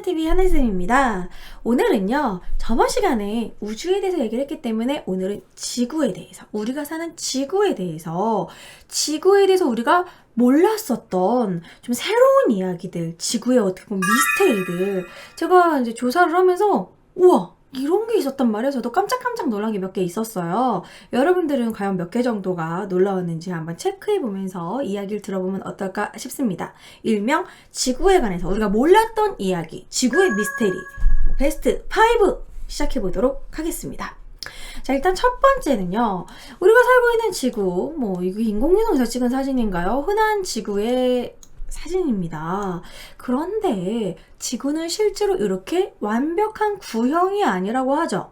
하나TV 하나쌤입니다. 오늘은요, 저번 시간에 우주에 대해서 얘기를 했기 때문에 오늘은 지구에 대해서, 우리가 사는 지구에 대해서 우리가 몰랐었던 좀 새로운 이야기들, 지구의 어떻게 보면 미스테리들, 제가 이제 조사를 하면서, 우와! 이런 게 있었단 말이에요. 저도 깜짝깜짝 놀란 게 몇 개 있었어요. 여러분들은 과연 몇 개 정도가 놀라웠는지 한번 체크해보면서 이야기를 들어보면 어떨까 싶습니다. 일명 지구에 관해서 우리가 몰랐던 이야기, 지구의 미스테리, 베스트 5 시작해보도록 하겠습니다. 자, 일단 첫 번째는요. 우리가 살고 있는 지구, 이거 인공위성에서 찍은 사진인가요? 흔한 지구의 사진입니다. 그런데 지구는 실제로 이렇게 완벽한 구형이 아니라고 하죠.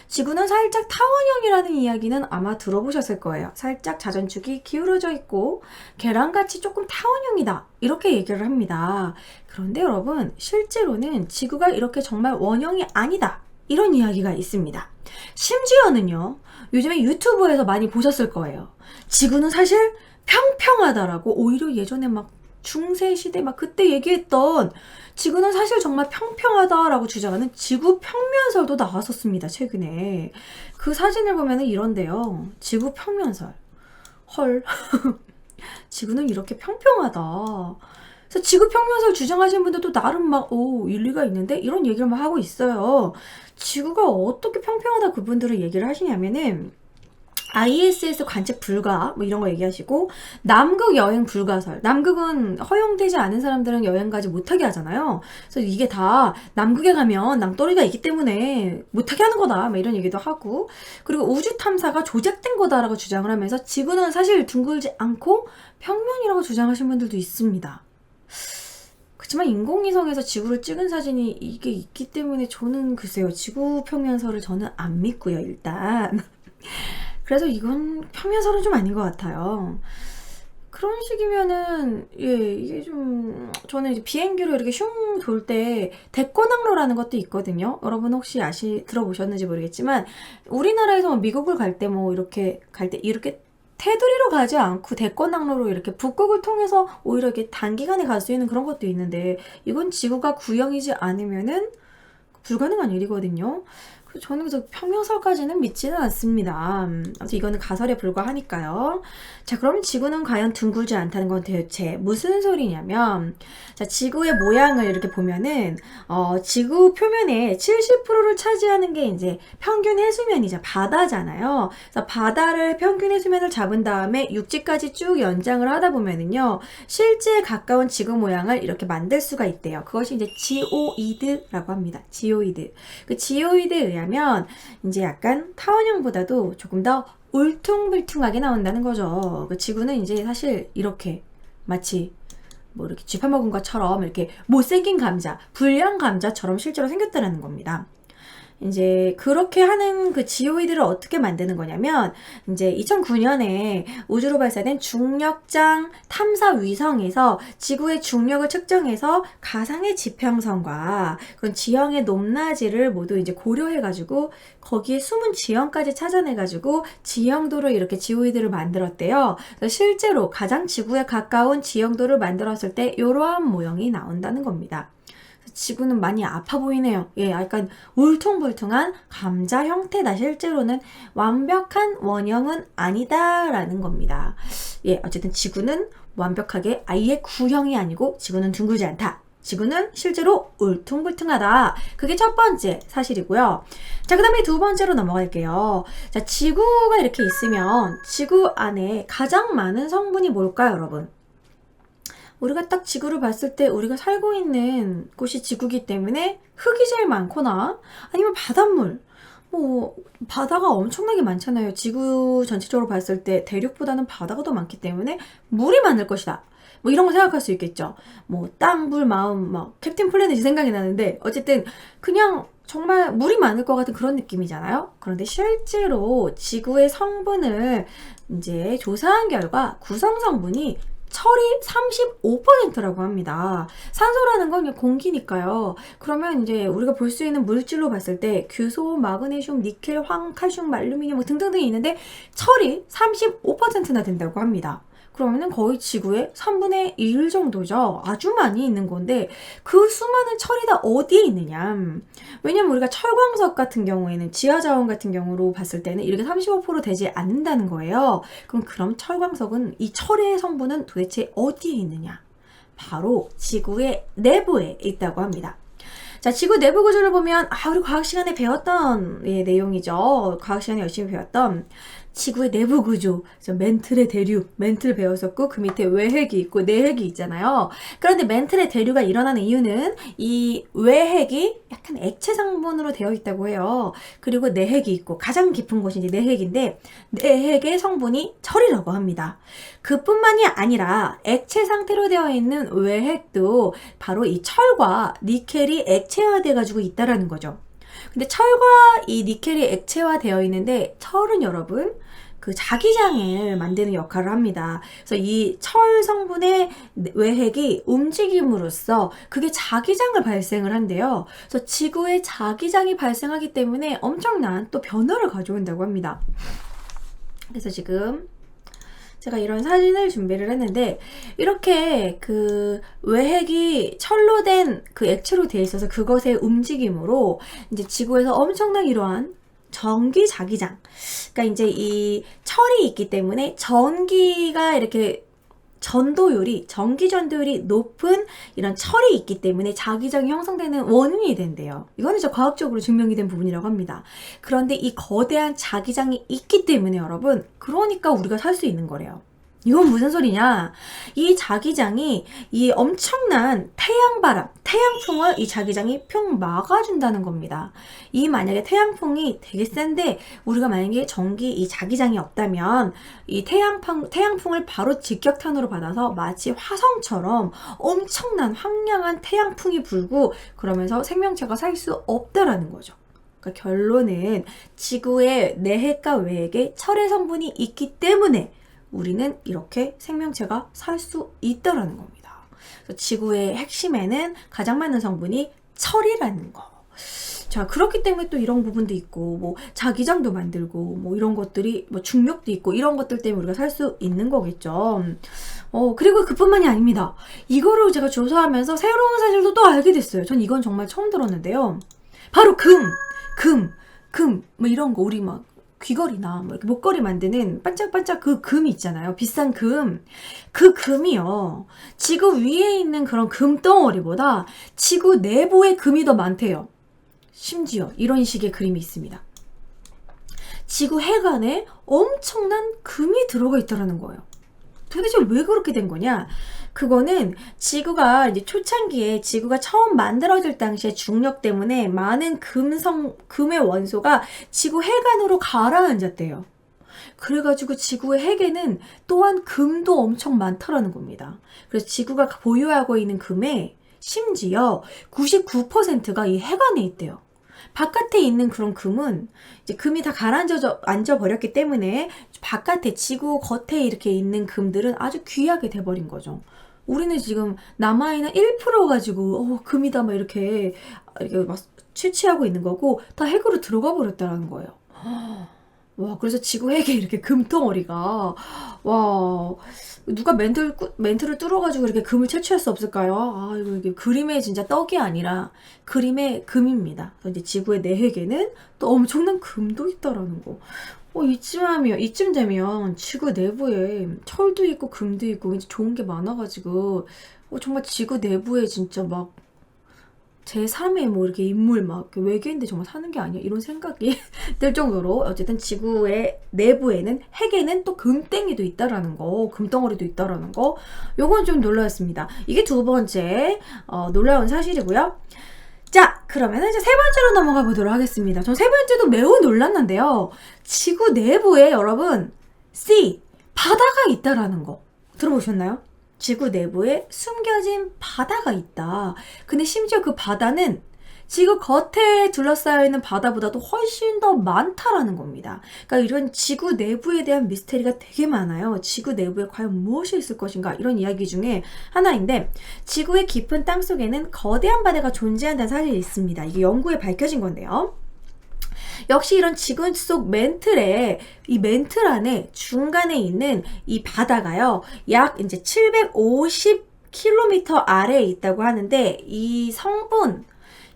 지구는 살짝 타원형이라는 이야기는 아마 들어보셨을 거예요. 살짝 자전축이 기울어져 있고 계란같이 조금 타원형이다. 이렇게 얘기를 합니다. 그런데 여러분, 실제로는 지구가 이렇게 정말 원형이 아니다. 이런 이야기가 있습니다. 심지어는요, 요즘에 유튜브에서 많이 보셨을 거예요. 지구는 사실 평평하다라고, 오히려 예전에 중세시대 그때 얘기했던 지구는 사실 정말 평평하다라고 주장하는 지구 평면설도 나왔었습니다. 최근에 그 사진을 보면 이런데요. 지구 평면설, 헐. 지구는 이렇게 평평하다. 그래서 지구 평면설 주장하시는 분들도 나름 일리가 있는데 이런 얘기를 하고 있어요. 지구가 어떻게 평평하다 그분들은 얘기를 하시냐면은 ISS 관측 불가 이런 거 얘기하시고, 남극 여행 불가설, 남극은 허용되지 않은 사람들은 여행 가지 못하게 하잖아요. 그래서 이게 다 남극에 가면 낭떠러지가 있기 때문에 못하게 하는 거다 이런 얘기도 하고, 그리고 우주 탐사가 조작된 거다라고 주장을 하면서 지구는 사실 둥글지 않고 평면이라고 주장하시는 분들도 있습니다. 그렇지만 인공위성에서 지구를 찍은 사진이 이게 있기 때문에 저는 글쎄요, 지구 평면설을 저는 안 믿고요, 일단. 그래서 이건 평면설은 좀 아닌 것 같아요. 그런 식이면은, 이게 좀, 저는 이제 비행기로 이렇게 슝 돌 때 대권항로라는 것도 있거든요. 여러분 혹시 들어보셨는지 모르겠지만, 우리나라에서 미국을 갈 때 이렇게 테두리로 가지 않고 대권항로로 이렇게 북극을 통해서 오히려 이렇게 단기간에 갈 수 있는 그런 것도 있는데, 이건 지구가 구형이지 않으면은 불가능한 일이거든요. 저는 그래서 평면설까지는 믿지는 않습니다. 그래서 이거는 가설에 불과하니까요. 자, 그럼 지구는 과연 둥글지 않다는 건 대체 무슨 소리냐면, 자, 지구의 모양을 이렇게 보면은, 지구 표면의 70%를 차지하는 게 이제 평균 해수면이죠. 바다잖아요. 그래서 바다를 평균 해수면을 잡은 다음에 육지까지 쭉 연장을 하다 보면은요, 실제에 가까운 지구 모양을 이렇게 만들 수가 있대요. 그것이 이제 지오이드라고 합니다. 지오이드. 그 지오이드에 의하면 이제 약간 타원형보다도 조금 더 울퉁불퉁하게 나온다는 거죠. 그 지구는 이제 사실 이렇게 마치 이렇게 쥐파먹은 것처럼 이렇게 못생긴 감자, 불량 감자처럼 실제로 생겼다는 겁니다. 이제 그렇게 하는 그 지오이드를 어떻게 만드는 거냐면, 이제 2009년에 우주로 발사된 중력장 탐사 위성에서 지구의 중력을 측정해서 가상의 지평선과 그런 지형의 높낮이를 모두 이제 고려해가지고 거기에 숨은 지형까지 찾아내가지고 지형도를 이렇게 지오이드를 만들었대요. 그래서 실제로 가장 지구에 가까운 지형도를 만들었을 때 이러한 모형이 나온다는 겁니다. 지구는 많이 아파 보이네요. 약간 울퉁불퉁한 감자 형태다. 실제로는 완벽한 원형은 아니다라는 겁니다. 어쨌든 지구는 완벽하게 아예 구형이 아니고 지구는 둥글지 않다. 지구는 실제로 울퉁불퉁하다. 그게 첫 번째 사실이고요. 자, 그 다음에 두 번째로 넘어갈게요. 자, 지구가 이렇게 있으면 지구 안에 가장 많은 성분이 뭘까요, 여러분? 우리가 딱 지구를 봤을 때 우리가 살고 있는 곳이 지구기 때문에 흙이 제일 많거나 아니면 바닷물, 바다가 엄청나게 많잖아요. 지구 전체적으로 봤을 때 대륙보다는 바다가 더 많기 때문에 물이 많을 것이다. 이런 거 생각할 수 있겠죠. 땅, 불, 마음, 캡틴 플래닛이 생각이 나는데, 어쨌든 그냥 정말 물이 많을 것 같은 그런 느낌이잖아요. 그런데 실제로 지구의 성분을 이제 조사한 결과 구성 성분이 철이 35%라고 합니다. 산소라는 건 공기니까요. 그러면 이제 우리가 볼 수 있는 물질로 봤을 때 규소, 마그네슘, 니켈, 황, 칼슘, 말루미늄 등등등이 있는데 철이 35%나 된다고 합니다. 그러면은 거의 지구의 3분의 1 정도죠. 아주 많이 있는 건데 그 수많은 철이 다 어디에 있느냐. 왜냐면 우리가 철광석 같은 경우에는 지하자원 같은 경우로 봤을 때는 이렇게 35% 되지 않는다는 거예요. 그럼 철광석은 이 철의 성분은 도대체 어디에 있느냐. 바로 지구의 내부에 있다고 합니다. 자, 지구 내부 구조를 보면 우리 과학 시간에 배웠던 내용이죠. 과학 시간에 열심히 배웠던 지구의 내부 구조, 멘틀의 대류, 멘틀 배웠었고 그 밑에 외핵이 있고 내핵이 있잖아요. 그런데 멘틀의 대류가 일어나는 이유는 이 외핵이 약간 액체 성분으로 되어 있다고 해요. 그리고 내핵이 있고 가장 깊은 곳이 이제 내핵인데 내핵의 성분이 철이라고 합니다. 그뿐만이 아니라 액체 상태로 되어 있는 외핵도 바로 이 철과 니켈이 액체화돼 가지고 있다라는 거죠. 근데 철과 이 니켈이 액체화되어 있는데 철은 여러분 그 자기장을 만드는 역할을 합니다. 그래서 이 철 성분의 외핵이 움직임으로써 그게 자기장을 발생을 한대요. 그래서 지구에 자기장이 발생하기 때문에 엄청난 또 변화를 가져온다고 합니다. 그래서 지금 제가 이런 사진을 준비를 했는데 이렇게 그 외핵이 철로 된 그 액체로 되어 있어서 그것의 움직임으로 이제 지구에서 엄청난 이러한 전기 자기장, 그러니까 이제 이 철이 있기 때문에 전기가 이렇게 전기 전도율이 높은 이런 철이 있기 때문에 자기장이 형성되는 원인이 된대요. 이거는 진짜 과학적으로 증명이 된 부분이라고 합니다. 그런데 이 거대한 자기장이 있기 때문에 여러분, 그러니까 우리가 살 수 있는 거래요. 이건 무슨 소리냐? 이 자기장이 이 엄청난 태양바람, 태양풍을 이 자기장이 평 막아준다는 겁니다. 이 만약에 태양풍이 되게 센데 우리가 만약에 이 자기장이 없다면 이 태양풍을 바로 직격탄으로 받아서 마치 화성처럼 엄청난 황량한 태양풍이 불고 그러면서 생명체가 살 수 없다라는 거죠. 그러니까 결론은 지구의 내핵과 외핵에 철의 성분이 있기 때문에 우리는 이렇게 생명체가 살 수 있다라는 겁니다. 그래서 지구의 핵심에는 가장 많은 성분이 철이라는 거. 자, 그렇기 때문에 또 이런 부분도 있고, 뭐 자기장도 만들고, 뭐 이런 것들이, 뭐 중력도 있고, 이런 것들 때문에 우리가 살 수 있는 거겠죠. 그리고 그뿐만이 아닙니다. 이거를 제가 조사하면서 새로운 사실도 또 알게 됐어요. 전 이건 정말 처음 들었는데요. 바로 뭐 이런 거 우리 막 귀걸이나 뭐 이렇게 목걸이 만드는 반짝반짝 그 금이 있잖아요. 비싼 금. 그 금이요. 지구 위에 있는 그런 금덩어리보다 지구 내부의 금이 더 많대요. 심지어 이런 식의 그림이 있습니다. 지구 해관에 엄청난 금이 들어가 있다는 거예요. 도대체 왜 그렇게 된 거냐? 그거는 지구가 이제 초창기에 지구가 처음 만들어질 당시에 중력 때문에 많은 금의 원소가 지구 해관으로 가라앉았대요. 그래가지고 지구의 핵에는 또한 금도 엄청 많다라는 겁니다. 그래서 지구가 보유하고 있는 금의 심지어 99%가 이 해관에 있대요. 바깥에 있는 그런 금은 이제 금이 다 앉아 버렸기 때문에 바깥에 지구 겉에 이렇게 있는 금들은 아주 귀하게 돼버린 거죠. 우리는 지금 남아있는 1% 가지고 금이다 막 이렇게 막 취취하고 있는 거고 다 핵으로 들어가 버렸다라는 거예요. 와, 그래서 지구 핵에 이렇게 금덩어리가 와, 누가 멘트를 뚫어가지고 이렇게 금을 채취할 수 없을까요? 이게 그림의 진짜 떡이 아니라 그림의 금입니다. 이제 지구의 내핵에는 또 엄청난 금도 있다라는 거. 이쯤 되면 지구 내부에 철도 있고 금도 있고 이제 좋은 게 많아가지고 정말 지구 내부에 진짜 막 제3의 뭐 이렇게 인물 막 외계인들 정말 사는 게 아니야 이런 생각이 들 정도로 어쨌든 지구의 내부에는 핵에는 또 금땡이도 있다라는 거, 금덩어리도 있다라는 거, 요건 좀 놀라웠습니다. 이게 두 번째 놀라운 사실이고요. 자, 그러면 이제 세 번째로 넘어가 보도록 하겠습니다. 전 세 번째도 매우 놀랐는데요. 지구 내부에 여러분 바다가 있다라는 거 들어보셨나요? 지구 내부에 숨겨진 바다가 있다. 근데 심지어 그 바다는 지구 겉에 둘러싸여 있는 바다보다도 훨씬 더 많다라는 겁니다. 그러니까 이런 지구 내부에 대한 미스테리가 되게 많아요. 지구 내부에 과연 무엇이 있을 것인가 이런 이야기 중에 하나인데 지구의 깊은 땅속에는 거대한 바다가 존재한다는 사실이 있습니다. 이게 연구에 밝혀진 건데요. 역시 이런 지구 속 맨틀에 이 맨틀 안에 중간에 있는 이 바다가요. 약 이제 750km 아래에 있다고 하는데 이 성분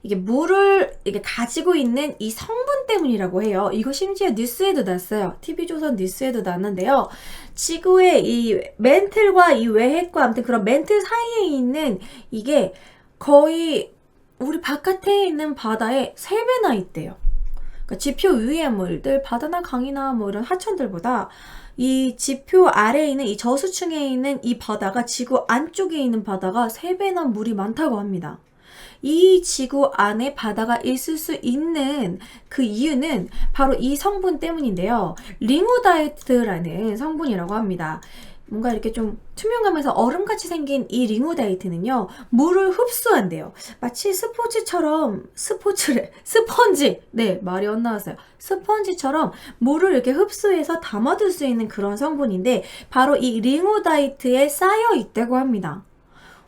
이게 물을 이게 가지고 있는 이 성분 때문이라고 해요. 이거 심지어 뉴스에도 났어요. TV조선 뉴스에도 났는데요. 지구의 이 맨틀과 이 외핵과 아무튼 그런 맨틀 사이에 있는 이게 거의 우리 바깥에 있는 바다의 3배나 있대요. 그러니까 지표 위의 물들, 바다나 강이나 뭐 이런 하천들보다 이 지표 아래에 있는 이 저수층에 있는 이 바다가 지구 안쪽에 있는 바다가 3배나 물이 많다고 합니다. 이 지구 안에 바다가 있을 수 있는 그 이유는 바로 이 성분 때문인데요. 링우다이트라는 성분이라고 합니다. 뭔가 이렇게 좀 투명하면서 얼음같이 생긴 이 링우다이트는요, 물을 흡수한대요. 마치 스펀지. 네, 말이 안 나왔어요. 스펀지처럼 물을 이렇게 흡수해서 담아둘 수 있는 그런 성분인데, 바로 이 링우다이트에 쌓여 있다고 합니다.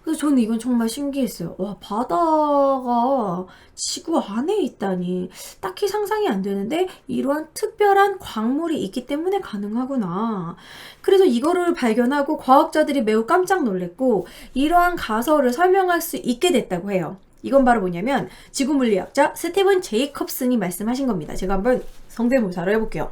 그래서 저는 이건 정말 신기했어요. 와, 바다가 지구 안에 있다니. 딱히 상상이 안 되는데 이러한 특별한 광물이 있기 때문에 가능하구나. 그래서 이거를 발견하고 과학자들이 매우 깜짝 놀랐고 이러한 가설을 설명할 수 있게 됐다고 해요. 이건 바로 뭐냐면 지구 물리학자 스티븐 제이콥슨이 말씀하신 겁니다. 제가 한번 성대모사를 해볼게요.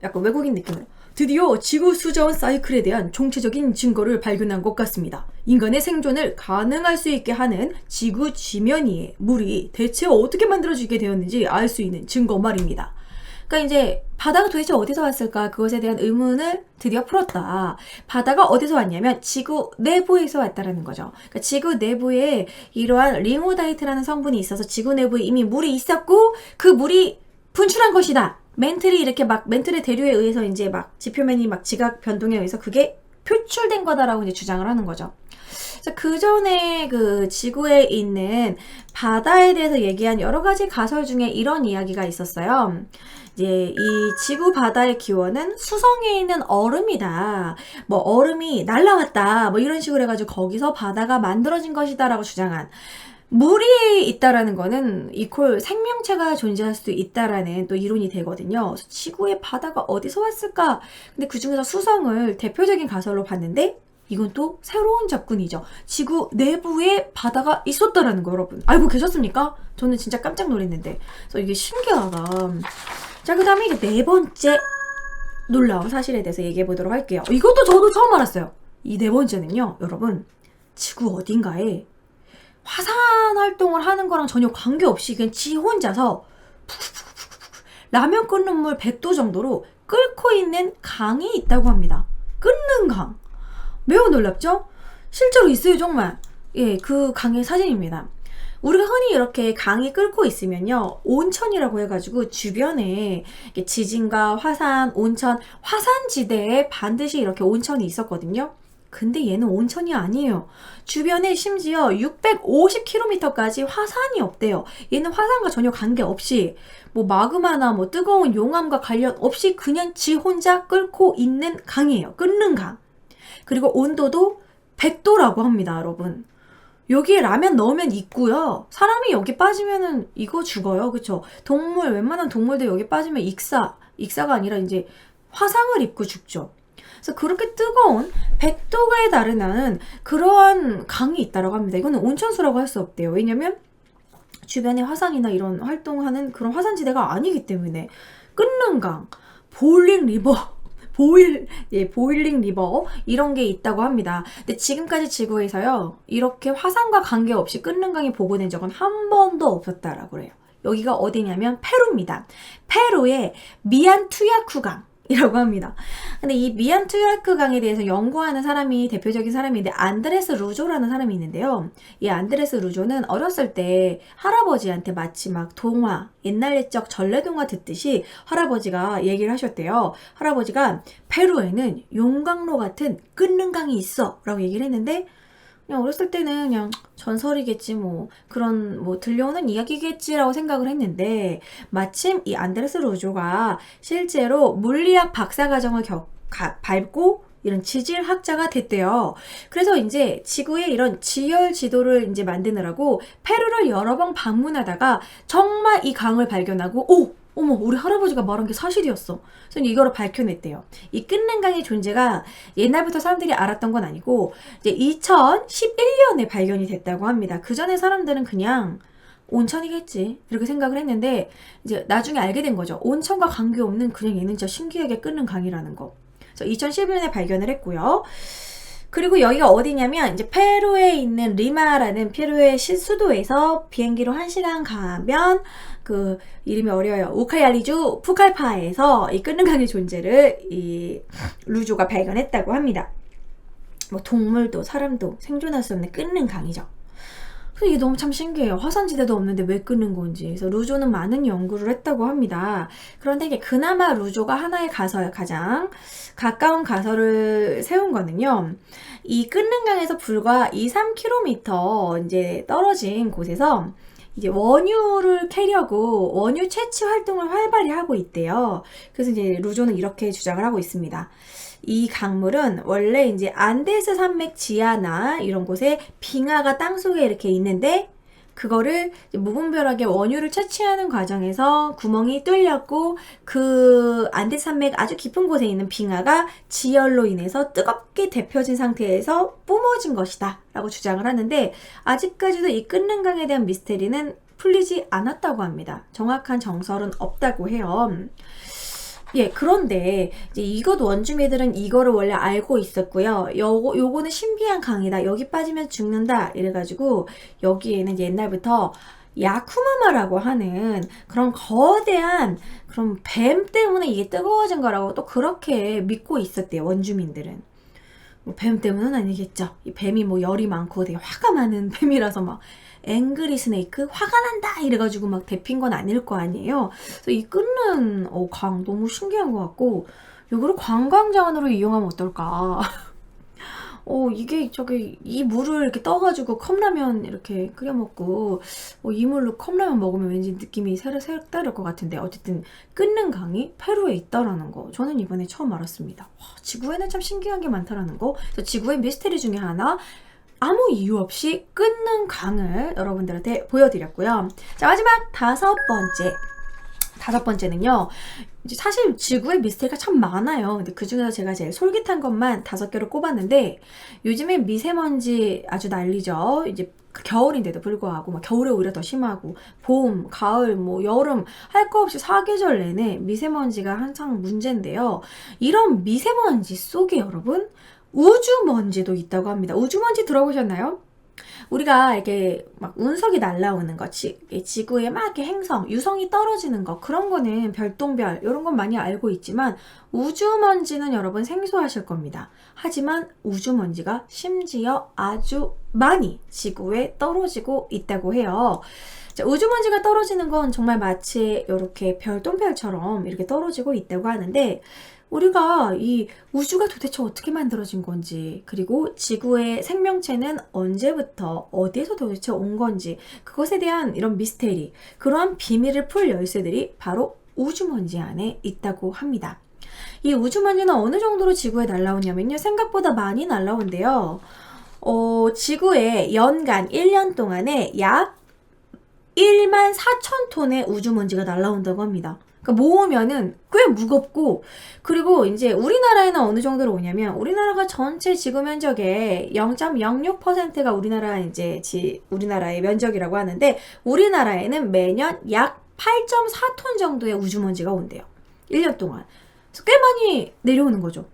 약간 외국인 느낌으로. 드디어 지구 수자원 사이클에 대한 총체적인 증거를 발견한 것 같습니다. 인간의 생존을 가능할 수 있게 하는 지구 지면 위에 물이 대체 어떻게 만들어지게 되었는지 알 수 있는 증거 말입니다. 그러니까 이제 바다가 도대체 어디서 왔을까? 그것에 대한 의문을 드디어 풀었다. 바다가 어디서 왔냐면 지구 내부에서 왔다라는 거죠. 그러니까 지구 내부에 이러한 링오다이트라는 성분이 있어서 지구 내부에 이미 물이 있었고 그 물이 분출한 것이다. 맨틀이 이렇게 막 맨틀의 대류에 의해서 이제 막 지표면이 막 지각 변동에 의해서 그게 표출된 거다라고 이제 주장을 하는 거죠. 그래서 그 전에 그 지구에 있는 바다에 대해서 얘기한 여러 가지 가설 중에 이런 이야기가 있었어요. 이제 이 지구 바다의 기원은 수성에 있는 얼음이다. 뭐 얼음이 날라왔다. 뭐 이런 식으로 해가지고 거기서 바다가 만들어진 것이다라고 주장한. 물이 있다라는 거는 이퀄 생명체가 존재할 수도 있다라는 또 이론이 되거든요. 그래서 지구의 바다가 어디서 왔을까? 근데 그 중에서 수성을 대표적인 가설로 봤는데 이건 또 새로운 접근이죠. 지구 내부에 바다가 있었다라는 거 여러분. 알고 계셨습니까? 저는 진짜 깜짝 놀랐는데. 그래서 이게 신기하다. 자, 그 다음에 이제 4번째 놀라운 사실에 대해서 얘기해 보도록 할게요. 이것도 저도 처음 알았어요. 이 4번째는요, 여러분. 지구 어딘가에 화산 활동을 하는 거랑 전혀 관계없이 그냥 지 혼자서 라면 끓는 물 100도 정도로 끓고 있는 강이 있다고 합니다. 끓는 강. 매우 놀랍죠? 실제로 있어요, 정말. 예, 그 강의 사진입니다. 우리가 흔히 이렇게 강이 끓고 있으면요, 온천이라고 해가지고 주변에 지진과 화산, 온천, 화산지대에 반드시 이렇게 온천이 있었거든요. 근데 얘는 온천이 아니에요. 주변에 심지어 650km까지 화산이 없대요. 얘는 화산과 전혀 관계없이 뭐 마그마나 뭐 뜨거운 용암과 관련 없이 그냥 지 혼자 끓고 있는 강이에요. 끓는 강. 그리고 온도도 100도라고 합니다, 여러분. 여기에 라면 넣으면 익고요. 사람이 여기 빠지면은 이거 죽어요. 그쵸? 동물, 웬만한 동물들 여기 빠지면 익사가 아니라 이제 화상을 입고 죽죠. 그래서 그렇게 뜨거운 100도에 달하는 그러한 강이 있다라고 합니다. 이거는 온천수라고 할 수 없대요. 왜냐면 주변에 화산이나 이런 활동하는 그런 화산지대가 아니기 때문에. 끓는 강, 보일링 리버, 보일링 리버 이런 게 있다고 합니다. 근데 지금까지 지구에서요, 이렇게 화산과 관계없이 끓는 강이 보고된 적은 한 번도 없었다라고 해요. 여기가 어디냐면 페루입니다. 페루의 미안투야쿠 강 이라고 합니다. 근데 이 미안투야크 강에 대해서 연구하는 사람이 대표적인 사람인데 안드레스 루조라는 사람이 있는데요. 이 안드레스 루조는 어렸을 때 할아버지한테 마치 막 동화, 옛날 옛적 전래동화 듣듯이 할아버지가 얘기를 하셨대요. 할아버지가 페루에는 용광로 같은 끓는 강이 있어 라고 얘기를 했는데 그냥 어렸을 때는 그냥 전설이겠지 뭐 그런 뭐 들려오는 이야기겠지라고 생각을 했는데 마침 이 안드레스 루조가 실제로 물리학 박사과정을 밟고 이런 지질학자가 됐대요. 그래서 이제 지구의 이런 지열 지도를 이제 만드느라고 페루를 여러 번 방문하다가 정말 이 강을 발견하고 어머, 우리 할아버지가 말한 게 사실이었어. 그래서 이거를 밝혀냈대요. 이 끓는 강의 존재가 옛날부터 사람들이 알았던 건 아니고 이제 2011년에 발견이 됐다고 합니다. 그 전에 사람들은 그냥 온천이겠지 이렇게 생각을 했는데 이제 나중에 알게 된 거죠. 온천과 관계없는 그냥 얘는 진짜 신기하게 끓는 강이라는 거. 그래서 2011년에 발견을 했고요. 그리고 여기가 어디냐면 이제 페루에 있는 리마라는 페루의 수도에서 비행기로 1시간 가면 그 이름이 어려워요. 우카얄리주 푸칼파에서 이 끓는 강의 존재를 이 루조가 발견했다고 합니다. 뭐 동물도 사람도 생존할 수 없는 끓는 강이죠. 그래서 이게 너무 참 신기해요. 화산지대도 없는데 왜 끓는 건지. 그래서 루조는 많은 연구를 했다고 합니다. 그런데 이게 그나마 루조가 하나의 가설, 가장 가까운 가설을 세운 거는요. 이 끓는 강에서 불과 2-3km 이제 떨어진 곳에서 이제 원유를 캐려고 원유 채취 활동을 활발히 하고 있대요. 그래서 이제 루조는 이렇게 주장을 하고 있습니다. 이 강물은 원래 이제 안데스 산맥 지하나 이런 곳에 빙하가 땅속에 이렇게 있는데 그거를 무분별하게 원유를 채취하는 과정에서 구멍이 뚫렸고 그 안데스 산맥 아주 깊은 곳에 있는 빙하가 지열로 인해서 뜨겁게 데펴진 상태에서 뿜어진 것이다 라고 주장을 하는데 아직까지도 이 끓는 강에 대한 미스테리는 풀리지 않았다고 합니다. 정확한 정설은 없다고 해요. 예, 그런데 이제 이것 원주민들은 이거를 원래 알고 있었고요. 요거는 신비한 강이다. 여기 빠지면 죽는다. 이래가지고 여기에는 옛날부터 야쿠마마라고 하는 그런 거대한 그런 뱀 때문에 이게 뜨거워진 거라고 또 그렇게 믿고 있었대요. 원주민들은. 뭐 뱀 때문은 아니겠죠. 이 뱀이 뭐 열이 많고 되게 화가 많은 뱀이라서 막 앵그리 스네이크 화가 난다 이래가지고 막 데핀 건 아닐 거 아니에요. 그래서 이 끓는 강 너무 신기한 것 같고 이거를 관광 자원으로 이용하면 어떨까? 이게 이 물을 이렇게 떠가지고 컵라면 이렇게 끓여 먹고 이 물로 컵라면 먹으면 왠지 느낌이 색다를 것 같은데 어쨌든 끓는 강이 페루에 있다라는 거 저는 이번에 처음 알았습니다. 와, 지구에는 참 신기한 게 많다라는 거. 그래서 지구의 미스테리 중에 하나. 아무 이유 없이 끓는 강을 여러분들한테 보여드렸고요. 자, 마지막 다섯 번째는요. 이제 사실 지구의 미스테리가 참 많아요. 근데 그 중에서 제가 제일 솔깃한 것만 5개를 꼽았는데 요즘에 미세먼지 아주 난리죠. 이제 겨울인데도 불구하고 막 겨울에 오히려 더 심하고 봄, 가을, 뭐 여름 할 거 없이 사계절 내내 미세먼지가 한창 문제인데요. 이런 미세먼지 속에 여러분 우주먼지도 있다고 합니다. 우주먼지 들어보셨나요? 우리가 이렇게 막 운석이 날라오는 거, 지구에 막 이렇게 행성, 유성이 떨어지는 거, 그런 거는 별똥별, 이런 건 많이 알고 있지만, 우주먼지는 여러분 생소하실 겁니다. 하지만 우주먼지가 심지어 아주 많이 지구에 떨어지고 있다고 해요. 자, 우주먼지가 떨어지는 건 정말 마치 이렇게 별똥별처럼 이렇게 떨어지고 있다고 하는데, 우리가 이 우주가 도대체 어떻게 만들어진 건지 그리고 지구의 생명체는 언제부터 어디에서 도대체 온 건지 그것에 대한 이런 미스테리 그러한 비밀을 풀 열쇠들이 바로 우주먼지 안에 있다고 합니다. 이 우주먼지는 어느 정도로 지구에 날라오냐면요. 생각보다 많이 날라온대요. 지구에 연간 1년 동안에 약 14,000톤의 우주먼지가 날라온다고 합니다. 그러니까 모으면은 꽤 무겁고 그리고 이제 우리나라에는 어느 정도로 오냐면 우리나라가 전체 지구 면적의 0.06%가 우리나라의 면적이라고 하는데 우리나라에는 매년 약 8.4톤 정도의 우주먼지가 온대요. 1년 동안. 그래서 꽤 많이 내려오는 거죠.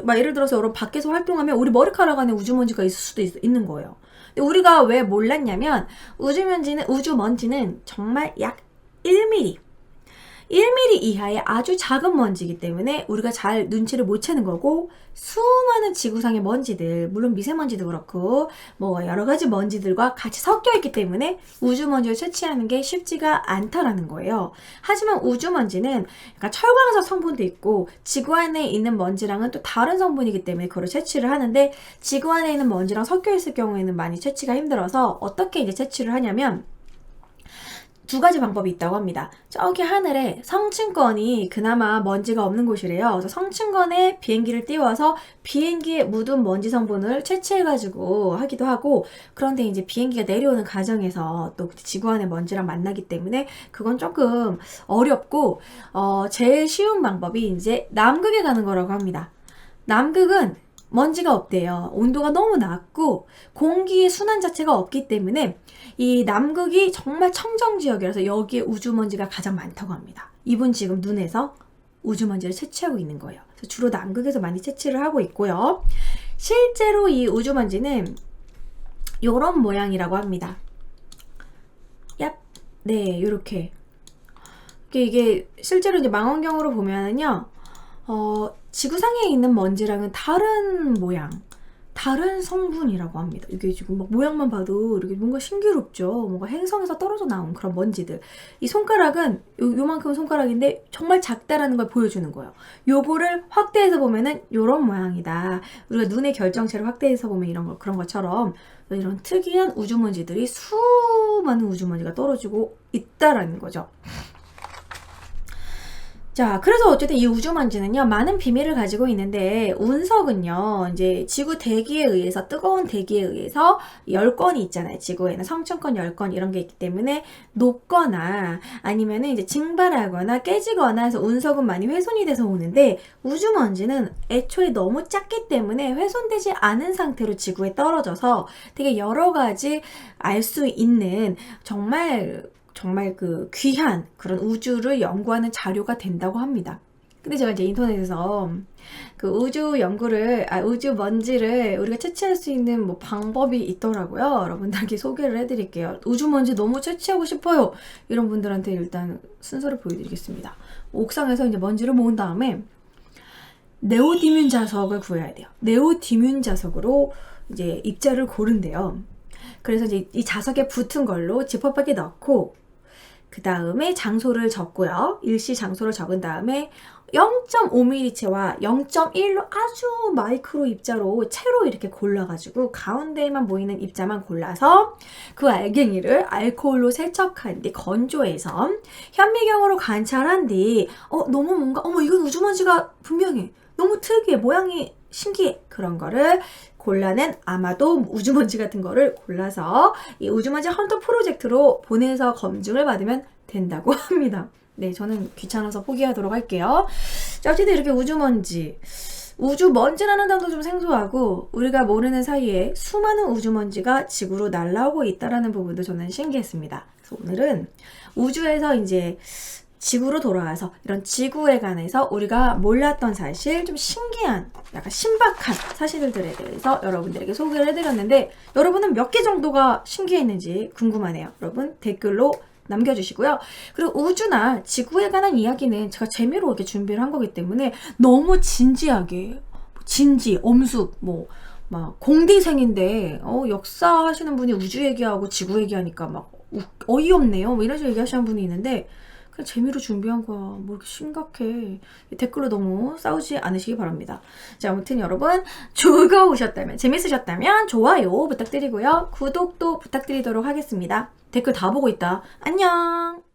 막 예를 들어서 여러분 밖에서 활동하면 우리 머리카락 안에 우주먼지가 있을 수도 있는 거예요. 근데 우리가 왜 몰랐냐면 우주먼지는 정말 약 1mm 1mm 이하의 아주 작은 먼지이기 때문에 우리가 잘 눈치를 못 채는 거고 수많은 지구상의 먼지들 물론 미세먼지도 그렇고 뭐 여러 가지 먼지들과 같이 섞여 있기 때문에 우주먼지를 채취하는 게 쉽지가 않다라는 거예요. 하지만 우주먼지는 약간 철광석 성분도 있고 지구 안에 있는 먼지랑은 또 다른 성분이기 때문에 그걸 채취를 하는데 지구 안에 있는 먼지랑 섞여 있을 경우에는 많이 채취가 힘들어서 어떻게 이제 채취를 하냐면 두 가지 방법이 있다고 합니다. 저기 하늘에 성층권이 그나마 먼지가 없는 곳이래요. 그래서 성층권에 비행기를 띄워서 비행기에 묻은 먼지 성분을 채취해가지고 하기도 하고, 그런데 이제 비행기가 내려오는 과정에서 또 지구 안의 먼지랑 만나기 때문에 그건 조금 어렵고, 제일 쉬운 방법이 이제 남극에 가는 거라고 합니다. 남극은 먼지가 없대요. 온도가 너무 낮고 공기의 순환 자체가 없기 때문에 이 남극이 정말 청정 지역이라서 여기에 우주먼지가 가장 많다고 합니다. 이분 지금 눈에서 우주먼지를 채취하고 있는 거예요. 그래서 주로 남극에서 많이 채취를 하고 있고요. 실제로 이 우주먼지는 이런 모양이라고 합니다. 얍, 네, 요렇게. 이게 실제로 이제 망원경으로 보면은요, 지구상에 있는 먼지랑은 다른 모양, 다른 성분이라고 합니다. 이게 지금 막 모양만 봐도 이렇게 뭔가 신기롭죠. 뭔가 행성에서 떨어져 나온 그런 먼지들. 이 손가락은 요만큼 손가락인데 정말 작다라는 걸 보여주는 거예요. 요거를 확대해서 보면은 요런 모양이다. 우리가 눈의 결정체를 확대해서 보면 그런 것처럼 이런 특이한 우주먼지들이 수많은 우주먼지가 떨어지고 있다라는 거죠. 자, 그래서 어쨌든 이 우주먼지는요, 많은 비밀을 가지고 있는데, 운석은요, 이제 지구 대기에 의해서, 뜨거운 대기에 의해서 열권이 있잖아요. 지구에는 성층권 열권 이런 게 있기 때문에 녹거나 아니면은 이제 증발하거나 깨지거나 해서 운석은 많이 훼손이 돼서 오는데, 우주먼지는 애초에 너무 작기 때문에 훼손되지 않은 상태로 지구에 떨어져서 되게 여러 가지 알 수 있는 정말 그 귀한 그런 우주를 연구하는 자료가 된다고 합니다. 근데 제가 이제 인터넷에서 그 우주 연구를, 우주 먼지를 우리가 채취할 수 있는 뭐 방법이 있더라고요. 여러분들께 소개를 해드릴게요. 우주 먼지 너무 채취하고 싶어요. 이런 분들한테 일단 순서를 보여드리겠습니다. 옥상에서 이제 먼지를 모은 다음에 네오디뮴 자석을 구해야 돼요. 네오디뮴 자석으로 이제 입자를 고른대요. 그래서 이제 이 자석에 붙은 걸로 지퍼백에 넣고, 그 다음에 장소를 적고요. 일시 장소를 적은 다음에 0.5mm체와 0.1로 아주 마이크로 입자로 채로 이렇게 골라가지고 가운데에만 보이는 입자만 골라서 그 알갱이를 알코올로 세척한 뒤 건조해서 현미경으로 관찰한 뒤 너무 뭔가 이건 우주먼지가 분명해. 너무 특이해. 모양이 신기해. 그런 거를 골라낸 아마도 우주먼지 같은 거를 골라서 이 우주먼지 헌터 프로젝트로 보내서 검증을 받으면 된다고 합니다. 네, 저는 귀찮아서 포기하도록 할게요. 자, 어쨌든 이렇게 우주먼지라는 단어도 좀 생소하고 우리가 모르는 사이에 수많은 우주먼지가 지구로 날아오고 있다라는 부분도 저는 신기했습니다. 그래서 오늘은 우주에서 이제 지구로 돌아와서 이런 지구에 관해서 우리가 몰랐던 사실, 좀 신기한, 약간 신박한 사실들에 대해서 여러분들에게 소개를 해드렸는데, 여러분은 몇 개 정도가 신기했는지 궁금하네요. 여러분 댓글로 남겨주시고요. 그리고 우주나 지구에 관한 이야기는 제가 재미로 이렇게 준비를 한 거기 때문에 너무 진지하게, 엄숙, 막 공대생인데 역사 하시는 분이 우주 얘기하고 지구 얘기하니까 막 어이없네요. 이런 식으로 얘기하시는 분이 있는데, 그냥 재미로 준비한 거야. 뭐 이렇게 심각해. 댓글로 너무 싸우지 않으시기 바랍니다. 자, 아무튼 여러분 즐거우셨다면, 재밌으셨다면 좋아요 부탁드리고요. 구독도 부탁드리도록 하겠습니다. 댓글 다 보고 있다. 안녕.